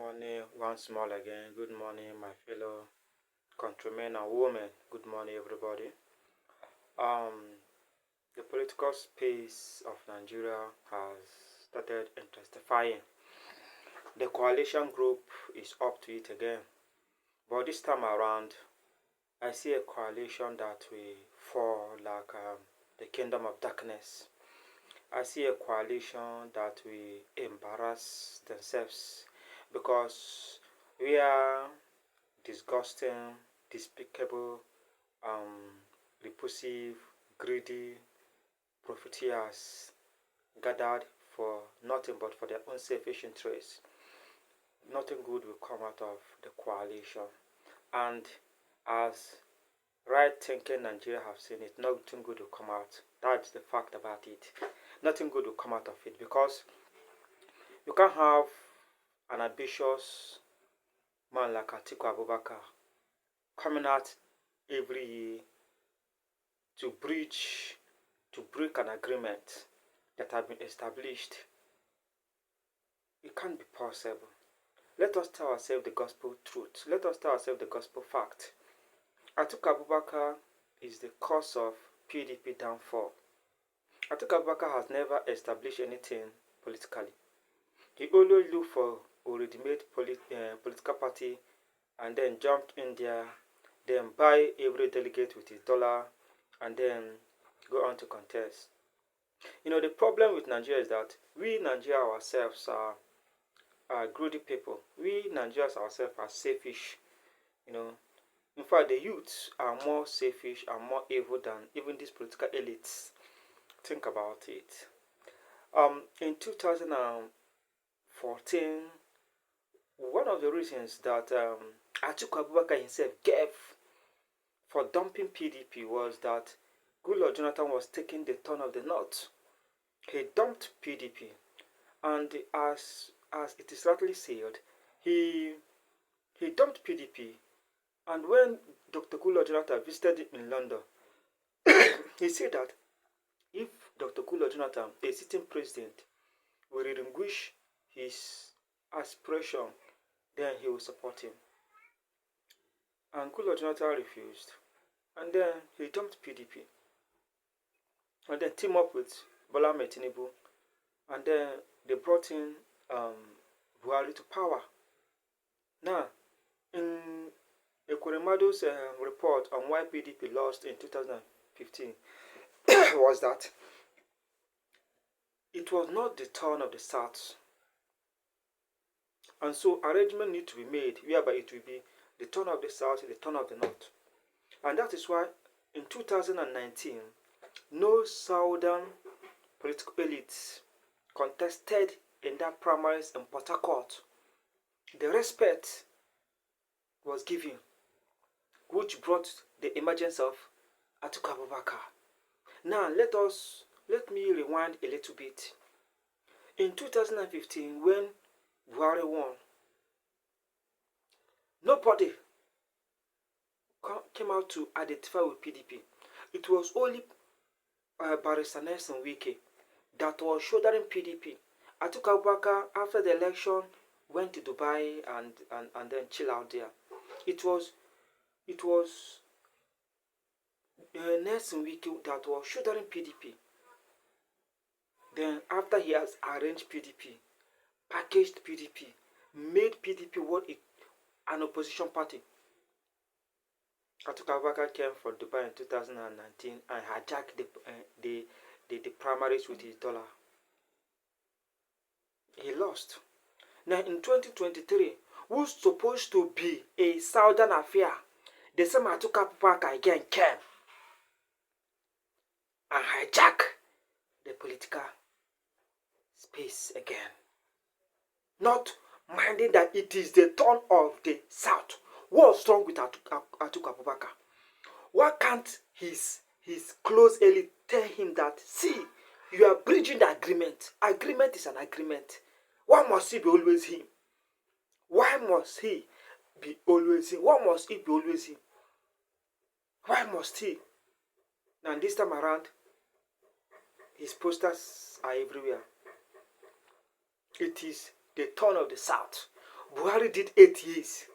morning once more again. Good morning, my fellow countrymen and women. Good morning, everybody. The political space of Nigeria has started intensifying. The coalition group is up to it again. But this time around, I see a coalition that will fall like the kingdom of darkness. I see a coalition that will embarrass themselves because we are disgusting, despicable, repulsive, greedy profiteers gathered for nothing but for their own selfish interests. Nothing good will come out of the coalition. And as right-thinking Nigeria have seen it, nothing good will come out. That's the fact about it. Nothing good will come out of it because you can't have an ambitious man like Atiku Abubakar coming out every year to break an agreement that has been established. It can't be possible. Let us tell ourselves the gospel truth. Let us tell ourselves the gospel fact. Atiku Abubakar is the cause of PDP downfall. Atiku Abubakar has never established anything politically. He always looked for a ready-made political party and then jumped in there, then buy every delegate with his dollar, and then go on to contest. You know, the problem with Nigeria is that we Nigeria ourselves are greedy people. We Nigerians ourselves are selfish. You know, in fact, the youths are more selfish and more evil than even these political elites. Think about it. In 2014, one of the reasons that Atiku Abubakar himself gave for dumping PDP was that Goodluck Jonathan was taking the turn of the north. He dumped PDP, and as it is rightly said, he dumped PDP. And when Dr. Goodluck Jonathan visited him in London, he said that if Dr. Goodluck Jonathan, a sitting president, will relinquish his aspiration, then he will support him. And Goodluck Jonathan refused. And then he dumped PDP. And then teamed up with Bola Ahmed Tinubu. And then they brought in Buhari to power. Now, in Ekwuremado's report on why PDP lost in 2015 was that it was not the turn of the South. And so arrangement need to be made whereby it will be the turn of the South and the turn of the North. And that is why in 2019, no Southern political elites contested in that primaries in Port Harcourt. The respect was given, which brought the emergence of Atiku Abubakar. Now let me rewind a little bit. In 2015, when Buhari won, nobody came out to identify with PDP. It was only Barrister Nelson Wike that was shouldering PDP. Atiku Abubakar, after the election, went to Dubai and then chill out there. It was Nelson Wike that was shouldering PDP. Then after he has arranged PDP, packaged PDP, made PDP an opposition party, Atiku Abubakar came from Dubai in 2019 and hijacked the primaries with his dollar. He lost. Now in 2023, who's supposed to be a southern affair, the same Atiku Abubakar again came and hijacked the political space again. Not minding that it is the turn of the South. What's wrong with Atiku Abubakar? Why can't his close elite tell him that, see, you are breaching the agreement. Agreement is an agreement. Why must he be always him? Why must he be always him? Why must he be always him? Why must he? Now this time around, his posters are everywhere. It is the turn of the South. Buhari did 8 years.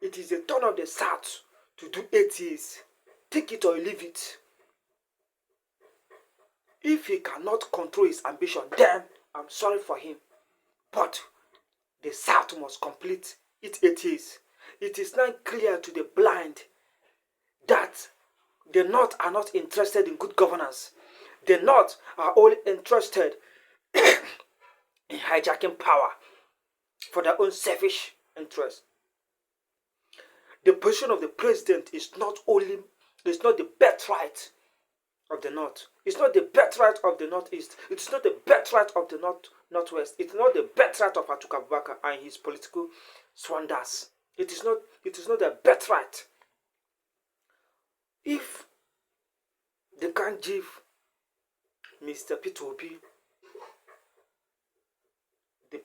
It is the turn of the South to do 8 years. Take it or leave it. If he cannot control his ambition, then I'm sorry for him. But the South must complete its 8 years. It is now clear to the blind that the North are not interested in good governance. The North are only interested in hijacking power for their own selfish interest. The position of the president is not the birthright of the North. It's not the birthright of the Northeast. It's not the birthright of the Northwest. It's not the birthright of Atiku Abubakar and his political swanders. It is not the birthright. If they can't give Mr. Peter Obi the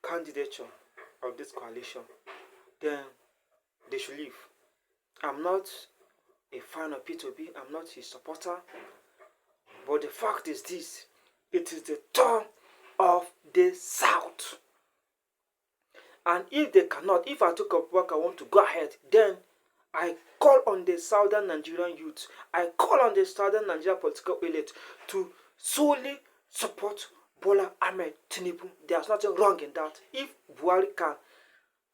candidature of this coalition, then they should leave. I'm not a fan of Peter Obi. I'm not his supporter. But the fact is this. It is the turn of the South. And if they cannot, if Atiku Abubakar want to go ahead, then I call on the Southern Nigerian youth, I call on the Southern Nigerian political elite to solely support Bola Ahmed Tinubu. There's nothing wrong in that. If Buhari can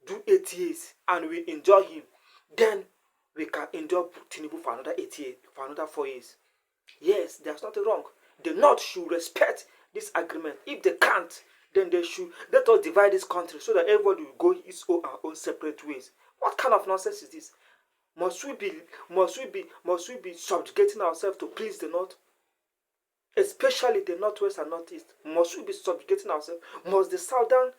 do 8 years and we enjoy him, then we can enjoy Tinubu for another 8 years, for another 4 years. Yes, there's nothing wrong. The North should respect this agreement. If they can't, then they should let us divide this country so that everybody will go his own separate ways. What kind of nonsense is this? Must we be subjugating ourselves to please the North? Especially the Northwest and Northeast. Must we be subjugating ourselves? Must the Southern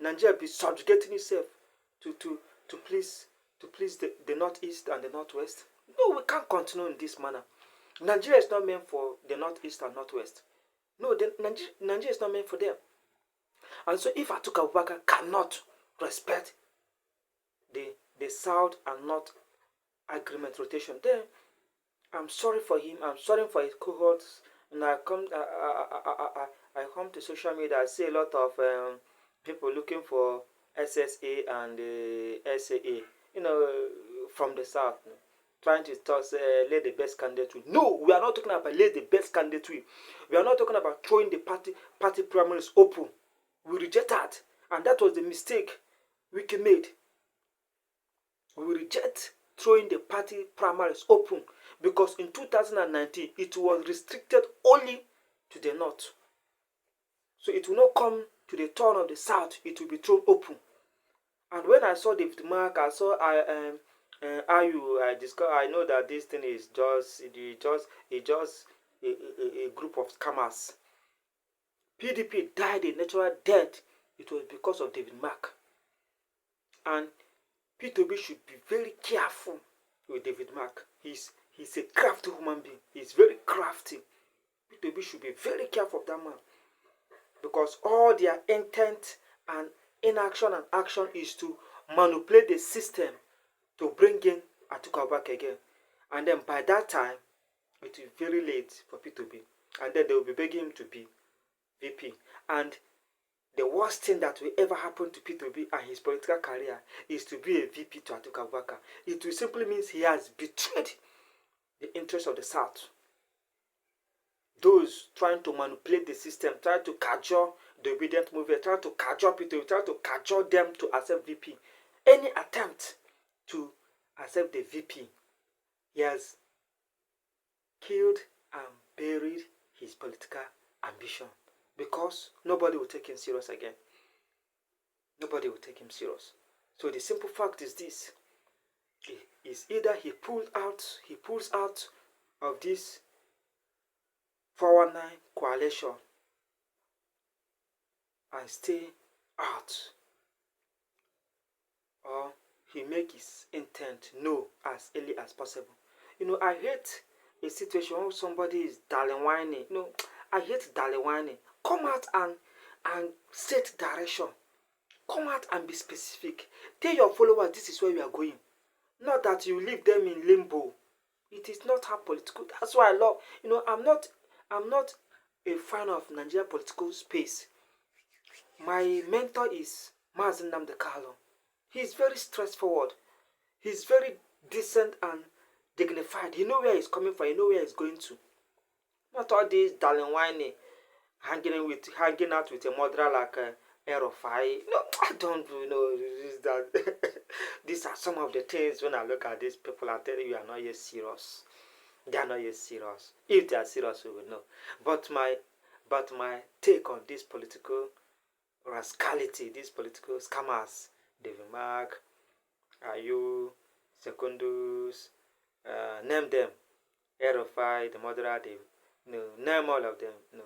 Nigeria be subjugating itself to please the Northeast and the Northwest? No, we can't continue in this manner. Nigeria is not meant for the Northeast and Northwest. No, Nigeria is not meant for them. And so if Atiku Abubakar cannot respect the South and North agreement rotation, then I'm sorry for him. I'm sorry for his cohorts. And I come to social media. I see a lot of people looking for SSA and SAA. From the South, trying to lay the best candidate win. No, we are not talking about lay the best candidate win. We are not talking about throwing the party primaries open. We reject that, and that was the mistake Wike made. We reject throwing the party primaries open because in 2019 it was restricted only to the North. So it will not come to the turn of the South. It will be thrown open. And when I saw David Mark, I saw I know that this thing is just a group of scammers. PDP died a natural death. It was because of David Mark. And Peter Obi should be very careful with David Mark. He's a crafty human being. He's very crafty. Peter Obi should be very careful of that man. Because all their intent and inaction and action is to manipulate the system to bring in Atiku Abubakar again. And then by that time, it will be very late for Peter Obi. And then they will be begging him to be VP. And the worst thing that will ever happen to Peter Obi and his political career is to be a VP to Atiku Abubakar. It will simply mean he has betrayed the interests of the South. Those trying to manipulate the system, trying to cajole the obedient movement, trying to cajole people, trying to cajole them to accept VP. Any attempt to accept the VP, he has killed and buried his political ambition. Because nobody will take him serious again. Nobody will take him serious. So the simple fact is this. Is either he pulls out of this 419 coalition and stay out, or he make his intent known as early as possible. I hate a situation where somebody is darling whining. I hate darling whining. Come out and set direction. Come out and be specific. Tell your followers this is where we are going. Not that you leave them in limbo. It is not how political. That's why I love. I'm not a fan of Nigerian political space. My mentor is Mazen Namdekalo. He's very straightforward. He's very decent and dignified. He knows where he's coming from. He knows where he's going to. Not all this darling whining, hanging out with a mother like Erofai. No, I don't know. That. These are some of the things when I look at these people, I tell you, are not yet serious. They are not yet serious. If they are serious, we will know. But my take on this political rascality, these political scammers, David Mark, Ayu, Secondus, name them, Erofai, the mother, name all of them. No,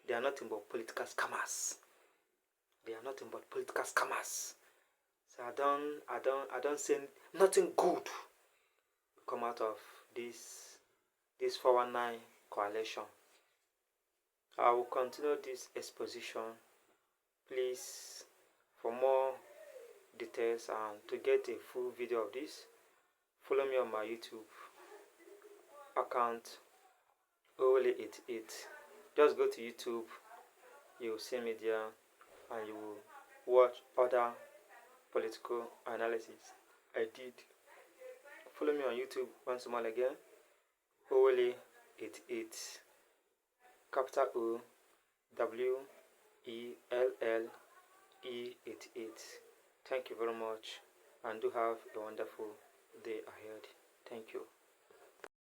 they are nothing but political scammers. They are nothing but political scammers. So I don't see nothing good come out of this 419 coalition. I will continue this exposition. Please, for more details and to get a full video of this, follow me on my YouTube account Owele88. Just go to YouTube, you will see me there, and you will watch other political analysis I did. Follow me on YouTube once more again, Owele88, capital O WELLE88. Thank you very much, and do have a wonderful day ahead. Thank you.